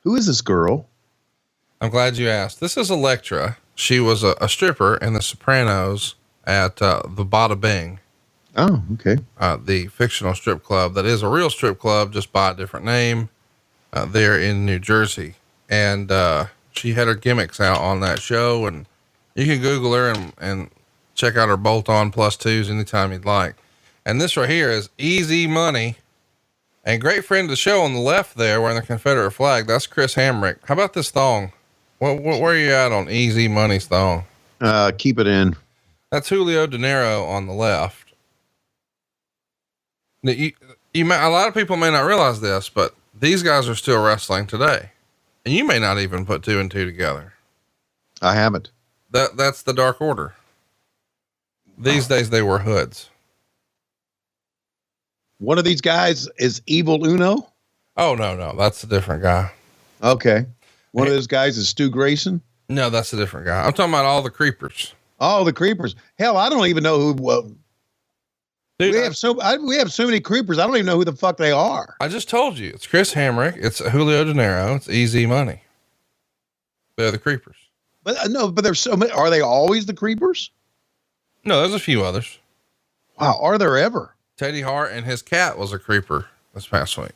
Who is this girl? I'm glad you asked. This is Electra. She was a stripper in The Sopranos at the Bada Bing. Oh, okay. The fictional strip club that is a real strip club, just by a different name, there in New Jersey. And she had her gimmicks out on that show, and you can Google her and check out her bolt-on +2s anytime you'd like. And this right here is Easy Money. And great friend of the show on the left there wearing the Confederate flag. That's Chris Hamrick. How about this thong? Where are you at on Easy Money's thong? Keep it in. That's Julio De Niro on the left. Now, a lot of people may not realize this, but these guys are still wrestling today, and you may not even put 2 and 2 together. I haven't. That's the Dark Order. These days they wear hoods. One of these guys is Evil Uno. Oh, no. That's a different guy. Okay. One of those guys is Stu Grayson. No, that's a different guy. I'm talking about all the creepers. Oh, the creepers. Hell, I don't even know who, Dude, we have so many creepers. I don't even know who the fuck they are. I just told you, it's Chris Hamrick. It's Julio De Niro. It's Easy Money. They're the creepers. But but there's so many. Are they always the creepers? No, there's a few others. Wow. Are there ever? Teddy Hart and his cat was a creeper this past week.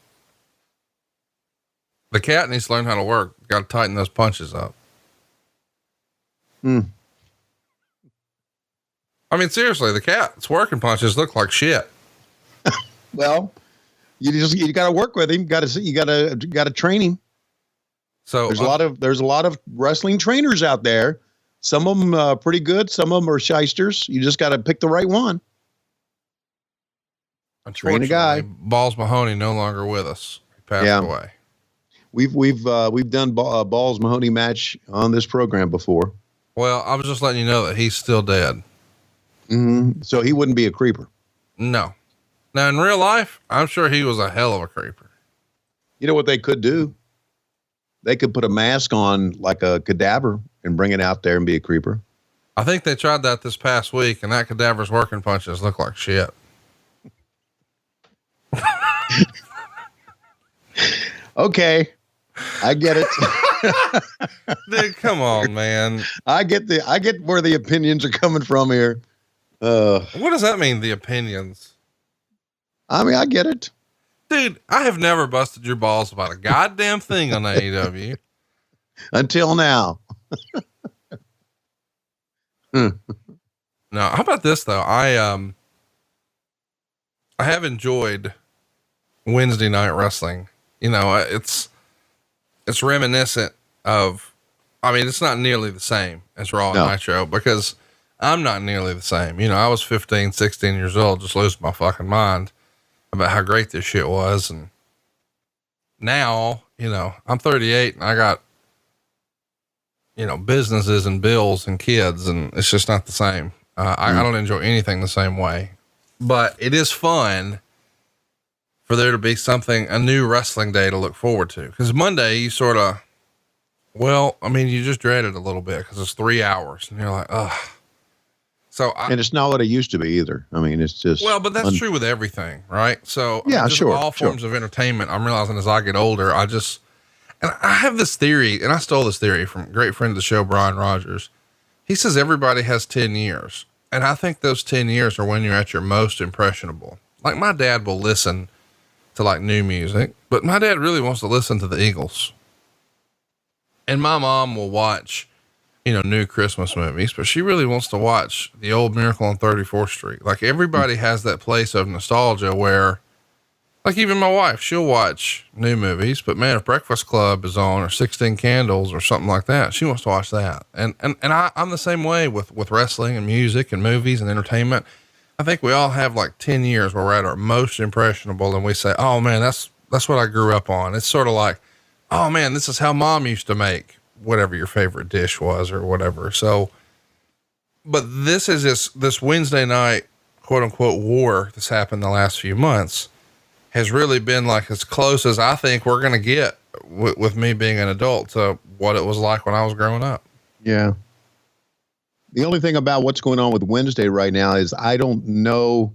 The cat needs to learn how to work. Got to tighten those punches up. I mean, seriously, the cat's working punches look like shit. Well, you got to work with him. You got to train him. So there's a lot of wrestling trainers out there. Some of them pretty good. Some of them are shysters. You just got to pick the right one. Train a guy. Balls Mahoney no longer with us. He passed away. We've done Balls Mahoney match on this program before. Well, I was just letting you know that he's still dead. So he wouldn't be a creeper. No. Now in real life, I'm sure he was a hell of a creeper. You know what they could do? They could put a mask on like a cadaver and bring it out there and be a creeper. I think they tried that this past week, and that cadaver's working punches look like shit. Okay. I get it. Dude, come on, man. I get where the opinions are coming from here. What does that mean? The opinions? I mean, I get it. Dude, I have never busted your balls about a goddamn thing on AEW. Until now. No, how about this though? I have enjoyed Wednesday night wrestling. You know, it's reminiscent of, I mean, it's not nearly the same as Raw and Nitro because I'm not nearly the same. You know, I was 15, 16 years old, just losing my fucking mind about how great this shit was. And now, you know, I'm 38 and I got, you know, businesses and bills and kids, and it's just not the same. I don't enjoy anything the same way, but it is fun for there to be a new wrestling day to look forward to. Cause Monday you sort of, well, I mean, you just dread it a little bit cause it's 3 hours and you're like, ugh. And it's not what it used to be either. I mean, it's just, well, but that's true with everything. Right. So yeah, sure. All forms of entertainment. I'm realizing as I get older, and I have this theory, and I stole this theory from a great friend of the show, Brian Rogers. He says everybody has 10 years. And I think those 10 years are when you're at your most impressionable. Like my dad will listen to like new music, but my dad really wants to listen to the Eagles. And my mom will watch, you know, new Christmas movies, but she really wants to watch the old Miracle on 34th Street. Like everybody has that place of nostalgia where, like even my wife, she'll watch new movies, but man, if Breakfast Club is on or 16 Candles or something like that, she wants to watch that. And I'm the same way with wrestling and music and movies and entertainment. I think we all have like 10 years where we're at our most impressionable and we say, oh man, that's what I grew up on. It's sort of like, oh man, this is how mom used to make whatever your favorite dish was or whatever. So, but this is this Wednesday night, quote unquote, war that's happened the last few months has really been like as close as I think we're going to get with me being an adult to what it was like when I was growing up. Yeah. The only thing about what's going on with Wednesday right now is I don't know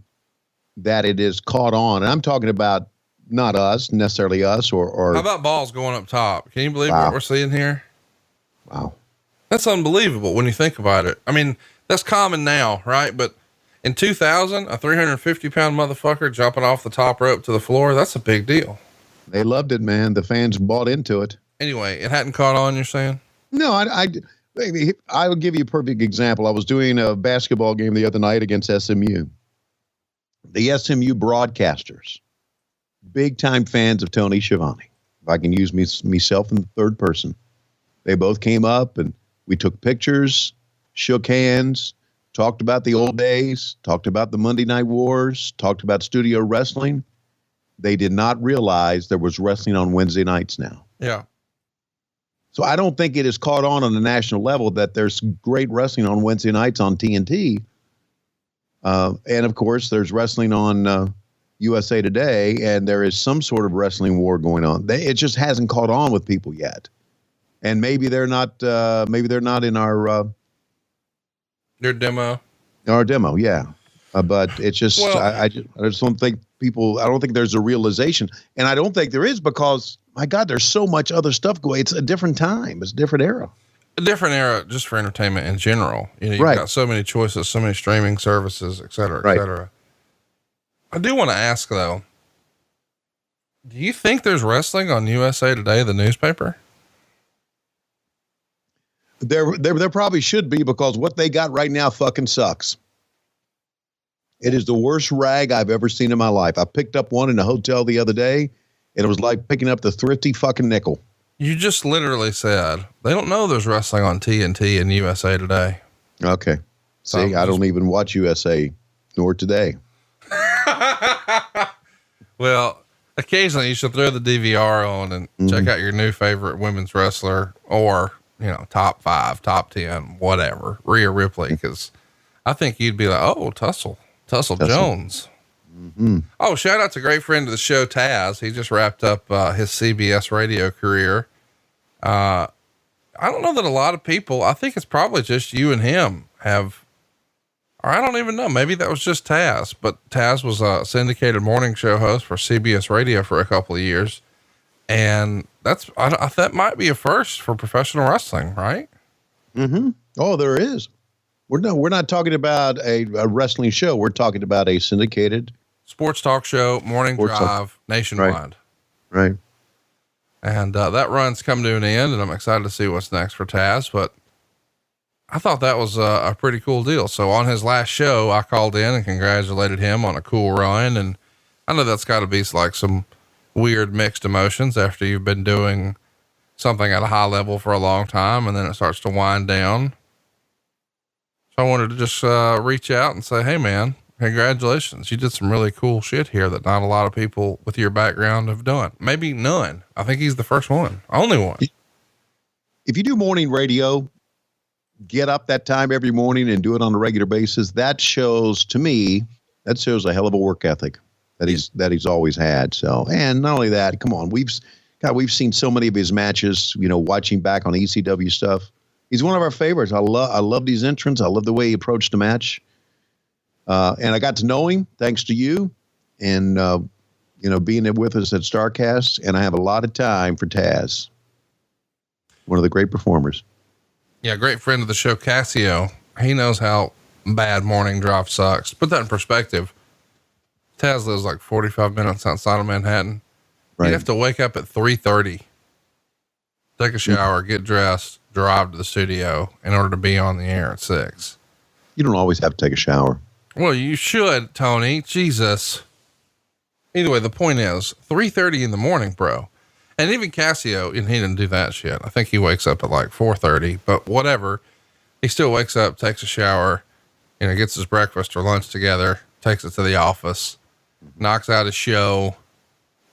that it is caught on. And I'm talking about not us necessarily us or how about balls going up top? Can you believe wow. what we're seeing here? Wow. That's unbelievable when you think about it. I mean, that's common now, right? But in 2000, a 350-pound motherfucker jumping off the top rope to the floor, that's a big deal. They loved it, man. The fans bought into it. Anyway, it hadn't caught on, you're saying? No, I will give you a perfect example. I was doing a basketball game the other night against SMU. The SMU broadcasters, big time fans of Tony Schiavone. If I can use myself in the third person. They both came up and we took pictures, shook hands, talked about the old days, talked about the Monday Night Wars, talked about studio wrestling. They did not realize there was wrestling on Wednesday nights now. Yeah. So I don't think it is caught on the national level that there's great wrestling on Wednesday nights on TNT. And of course, there's wrestling on USA Today, and there is some sort of wrestling war going on. It just hasn't caught on with people yet. And maybe they're not in our Your demo. Our demo, yeah. But it's just, well, I just don't think people, I don't think there's a realization. And I don't think there is because, my God, there's so much other stuff going. It's a different time. It's a different era. A different era just for entertainment in general. You know, you've got so many choices, so many streaming services, et cetera, et cetera. I do want to ask, though, do you think there's wrestling on USA Today, the newspaper? There probably should be because what they got right now fucking sucks. It is the worst rag I've ever seen in my life. I picked up one in a hotel the other day, and it was like picking up the thrifty fucking nickel. You just literally said they don't know there's wrestling on TNT and USA Today. Okay. See, I don't even watch USA nor Today. Well, occasionally you should throw the DVR on and check out your new favorite women's wrestler or, you know, top 5, top 10, whatever, Rhea Ripley. Cause I think you'd be like, oh, Tussle Jones. Mm-hmm. Oh, shout out to a great friend of the show, Taz. He just wrapped up his CBS radio career. I don't know that a lot of people, I think it's probably just you and him have, or I don't even know. Maybe that was just Taz, but Taz was a syndicated morning show host for CBS radio for a couple of years. And that might be a first for professional wrestling, right? Mm-hmm. Oh, there is. We're not talking about a wrestling show. We're talking about a syndicated sports talk show, morning drive nationwide. Right. And that run's come to an end, and I'm excited to see what's next for Taz. But I thought that was a pretty cool deal. So on his last show, I called in and congratulated him on a cool run. And I know that's got to be like some weird mixed emotions after you've been doing something at a high level for a long time, and then it starts to wind down. So I wanted to just reach out and say, hey man, congratulations. You did some really cool shit here that not a lot of people with your background have done. Maybe none. I think he's the first one, only one. If you do morning radio, get up that time every morning and do it on a regular basis, that shows a hell of a work ethic that he's always had. So, and not only that, come on, we've seen so many of his matches, you know, watching back on ECW stuff. He's one of our favorites. I love these entrants. I love the way he approached the match. And I got to know him thanks to you and, you know, being with us at Starrcast. And I have a lot of time for Taz, one of the great performers. Yeah. Great friend of the show, Cassio. He knows how bad morning drive sucks. Put that in perspective. Taz lives like 45 minutes outside of Manhattan. Right. You'd have to wake up at 3:30, take a shower, get dressed, drive to the studio in order to be on the air at 6. You don't always have to take a shower. Well, you should, Tony. Jesus. Either way, the point is 3:30 in the morning, bro. And even Cassio, and he didn't do that shit. I think he wakes up at like 4:30, but whatever. He still wakes up, takes a shower, you know, gets his breakfast or lunch together, takes it to the office, knocks out his show,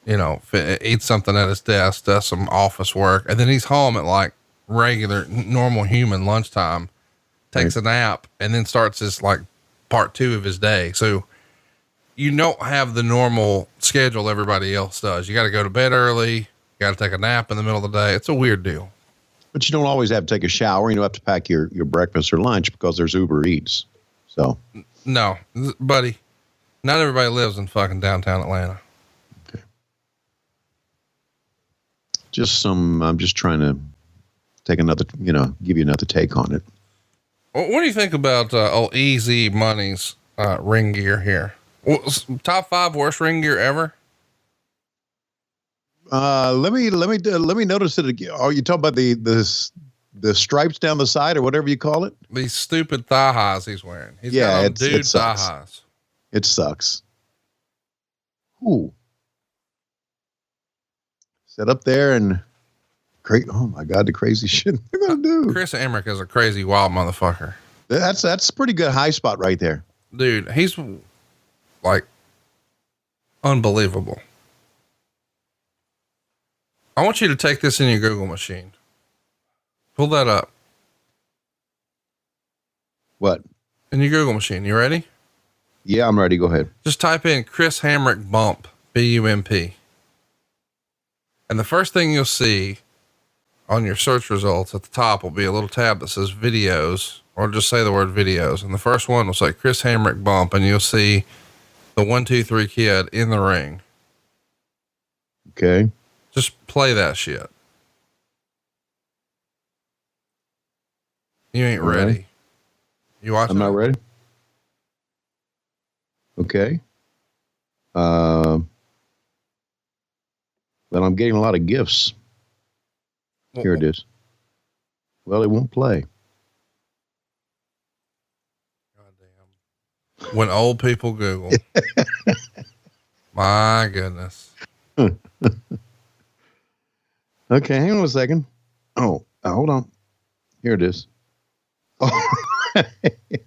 you know, eats something at his desk, does some office work. And then he's home at like regular, normal human lunchtime, takes a nap, and then starts his like part 2 of his day. So you don't have the normal schedule everybody else does. You got to go to bed early. You got to take a nap in the middle of the day. It's a weird deal. But you don't always have to take a shower. You don't have to pack your breakfast or lunch because there's Uber Eats. So no, buddy, not everybody lives in fucking downtown Atlanta. Okay. just some. I'm just trying to take another, give you another take on it. What do you think about old Easy Money's ring gear here? Top 5 worst ring gear ever? Let me notice it again. Oh, you talking about the stripes down the side or whatever you call it? These stupid thigh highs he's wearing. He's got on dude thigh highs. It sucks. Ooh. Sit up there and oh my God, the crazy shit they're gonna do. Chris Hamrick is a crazy wild motherfucker. That's a pretty good high spot right there. Dude, he's like unbelievable. I want you to take this in your Google machine. Pull that up. What? In your Google machine. You ready? Yeah, I'm ready. Go ahead. Just type in Chris Hamrick bump, B-U-M-P. And the first thing you'll see on your search results at the top will be a little tab that says videos, or just say the word videos. And the first one will say Chris Hamrick bump, and you'll see the 1, 2, 3 kid in the ring. Okay. Just play that shit. You ain't ready. Right. You watching? I'm not ready. Okay. But I'm getting a lot of gifts. Here it is. Well, it won't play. Goddamn. When old people Google. My goodness. Okay, hang on a second. Oh, hold on. Here it is. Oh. Wait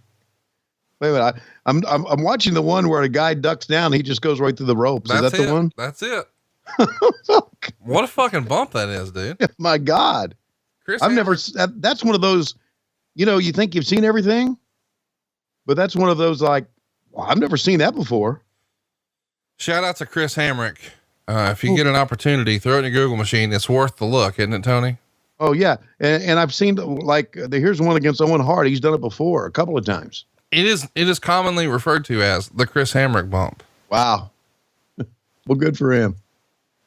a minute. I'm watching the one where a guy ducks down. He just goes right through the ropes. Is that the one? That's it. What a fucking bump that is, dude. My God. Chris I've Hamrick. never, that's one of those, you think you've seen everything, but that's one of those like, well, I've never seen that before. Shout out to Chris Hamrick. If you get an opportunity, throw it in your Google machine. It's worth the look, isn't it, Tony? Oh yeah. And I've seen here's one against Owen Hart. He's done it before a couple of times. It is commonly referred to as the Chris Hamrick bump. Wow. Well, good for him.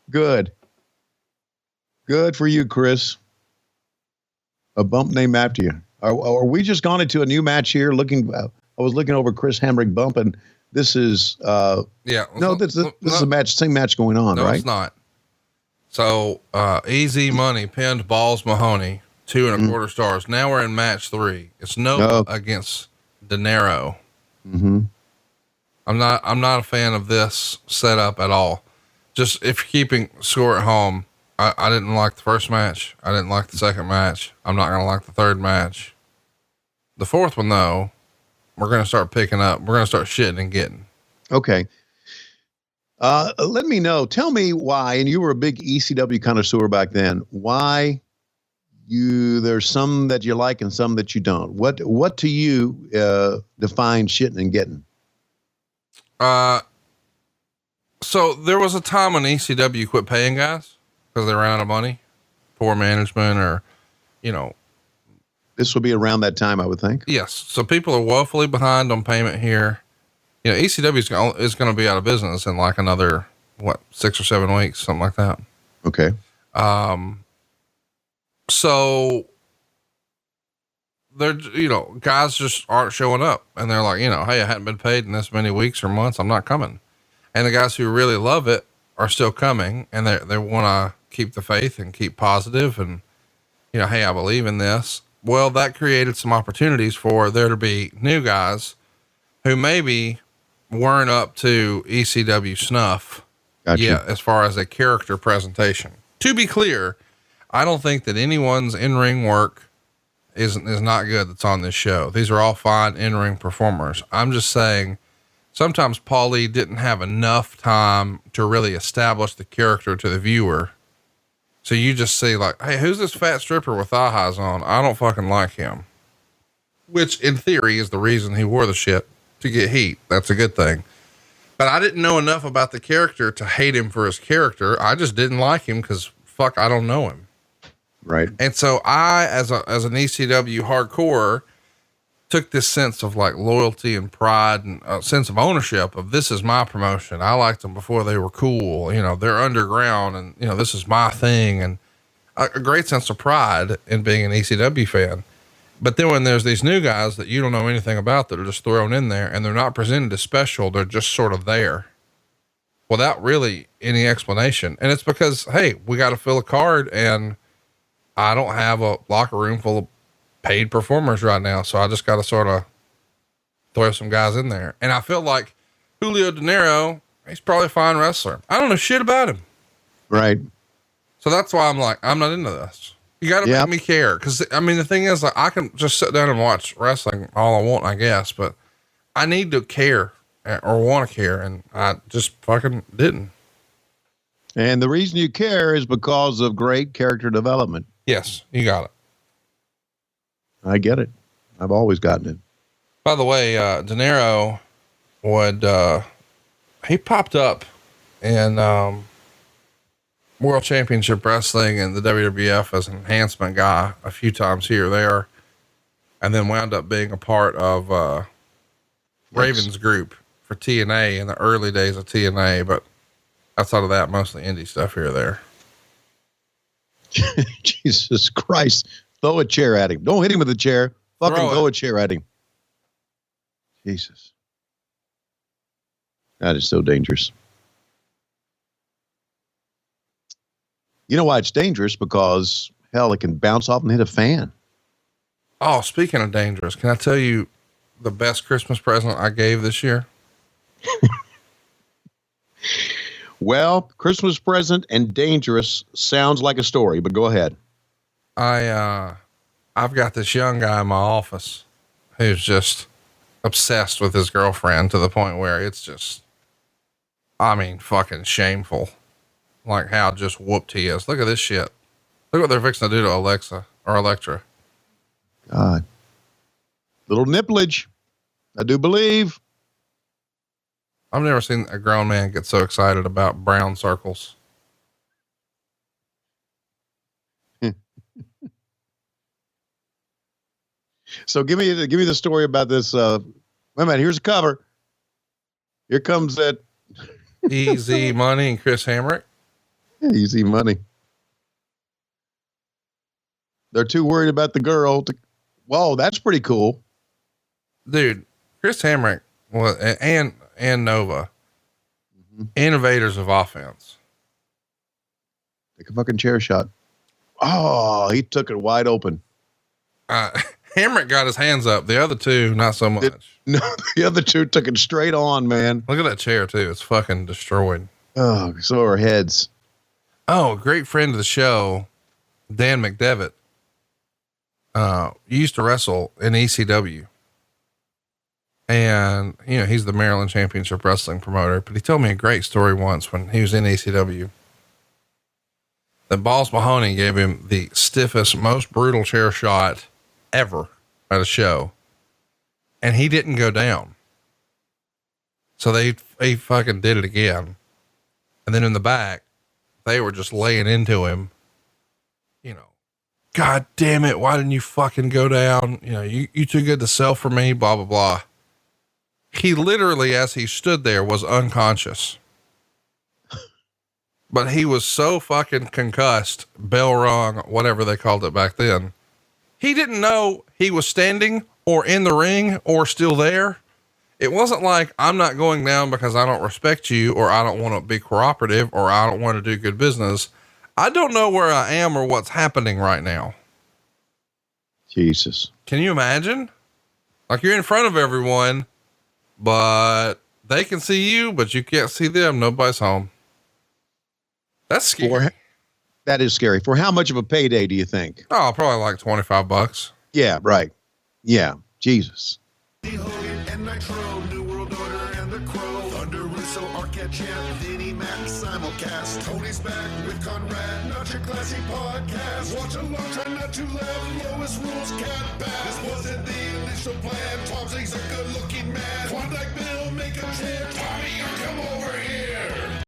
Good for you, Chris. A bump named after you. Are we just gone into a new match here? I was looking over Chris Hamrick bump, and this is yeah. No, this is a match, same match going on, no, right? It's not. So Easy Money pinned Balls Mahoney 2 1/4 stars. Now we're in match 3. It's Nova against De Niro. Mm-hmm. I'm not a fan of this setup at all. Just if you're keeping score at home, I didn't like the first match. I didn't like the second match. I'm not going to like the third match. The fourth one though, we're going to start picking up. We're going to start shitting and getting. Okay. Let me know. Tell me why, and you were a big ECW connoisseur back then, why there's some that you like and some that you don't. What to you defines shitting and getting? So there was a time when ECW quit paying guys because they ran out of money, poor management, or, This will be around that time, I would think. yes. So people are woefully behind on payment here. ECW is going to be out of business in like another, 6 or 7 weeks, something like that. Okay. So they're, guys just aren't showing up, and they're like, hey, I hadn't been paid in this many weeks or months. I'm not coming. And the guys who really love it are still coming, and they want to keep the faith and keep positive and, hey, I believe in this. Well, that created some opportunities for there to be new guys who maybe weren't up to ECW snuff. Gotcha. Yeah, as far as a character presentation. To be clear, I don't think that anyone's in-ring work is not good that's on this show. These are all fine in-ring performers. I'm just saying sometimes Paulie didn't have enough time to really establish the character to the viewer. So you just see like, hey, who's this fat stripper with thigh highs on? I don't fucking like him. Which in theory is the reason he wore the shit, to get heat. That's a good thing. But I didn't know enough about the character to hate him for his character. I just didn't like him because fuck, I don't know him. Right. And so I, as an ECW hardcore, took this sense of like loyalty and pride and a sense of ownership of this is my promotion. I liked them before they were cool. They're underground and, this is my thing. And a great sense of pride in being an ECW fan. But then when there's these new guys that you don't know anything about that are just thrown in there and they're not presented as special, they're just sort of there without really any explanation. And it's because, hey, we got to fill a card and I don't have a locker room full of paid performers right now. So I just got to sort of throw some guys in there. And I feel like Julio De Niro, he's probably a fine wrestler. I don't know shit about him. Right. So that's why I'm like, I'm not into this. You got to make me care. Cause I mean, the thing is, like, I can just sit down and watch wrestling all I want, I guess, but I need to care or want to care. And I just fucking didn't. And the reason you care is because of great character development. Yes. You got it. I get it. I've always gotten it. By the way, De Niro would, he popped up in, World Championship Wrestling and the WWF as an enhancement guy a few times here or there, and then wound up being a part of Raven's group for TNA in the early days of TNA. But outside of that, mostly indie stuff here or there. Jesus Christ. Throw a chair at him. Don't hit him with a chair. Fucking throw a chair at him. Jesus. That is so dangerous. You know why it's dangerous? Because, hell, it can bounce off and hit a fan. Oh, speaking of dangerous, can I tell you the best Christmas present I gave this year? Well, Christmas present and dangerous sounds like a story, but go ahead. I've got this young guy in my office who's just obsessed with his girlfriend to the point where it's just, I mean, fucking shameful. Like how just whooped he is. Look at this shit. Look what they're fixing to do to Alexa or Electra. God. Little nipplage. I do believe. I've never seen a grown man get so excited about brown circles. So give me the story about this. Wait a minute. Here's a cover. Here comes that Easy Money and Chris Hamrick. Easy Money. They're too worried about the girl. Whoa, that's pretty cool. Dude, Chris Hamrick was, and Nova, innovators of offense. Take a fucking chair shot. Oh, he took it wide open. Hamrick got his hands up. The other two, not so much. No, the other two took it straight on, man. Look at that chair too. It's fucking destroyed. Oh, so are heads. Oh, a great friend of the show, Dan McDevitt, used to wrestle in ECW. And, you know, he's the Maryland Championship Wrestling promoter, but he told me a great story once when he was in ECW. That Balls Mahoney gave him the stiffest, most brutal chair shot ever at a show. And he didn't go down. So he fucking did it again. And then in the back, they were just laying into him, you know, God damn it. Why didn't you fucking go down? You know, you too good to sell for me, blah, blah, blah. He literally, as he stood there, was unconscious, but he was so fucking concussed, bell rung, whatever they called it back then. He didn't know he was standing or in the ring or still there. It wasn't like, I'm not going down because I don't respect you, or I don't want to be cooperative, or I don't want to do good business. I don't know where I am or what's happening right now. Jesus. Can you imagine? Like you're in front of everyone, but they can see you, but you can't see them. Nobody's home. That's scary. That is scary. For how much of a payday do you think? Oh, probably like $25. Yeah, right. Yeah. Jesus. And Nitro, New World Order, and the Crow. Thunder, Russo, Arquette, Champ, Vinnie, Mac, simulcast. Tony's back with Conrad, not your classy podcast. Watch along, try not to laugh. Lowest rules, cat back. This wasn't the initial plan. Tom Zigg's a good-looking man. Klondike Bill, make a trip. Tommy, you come over here.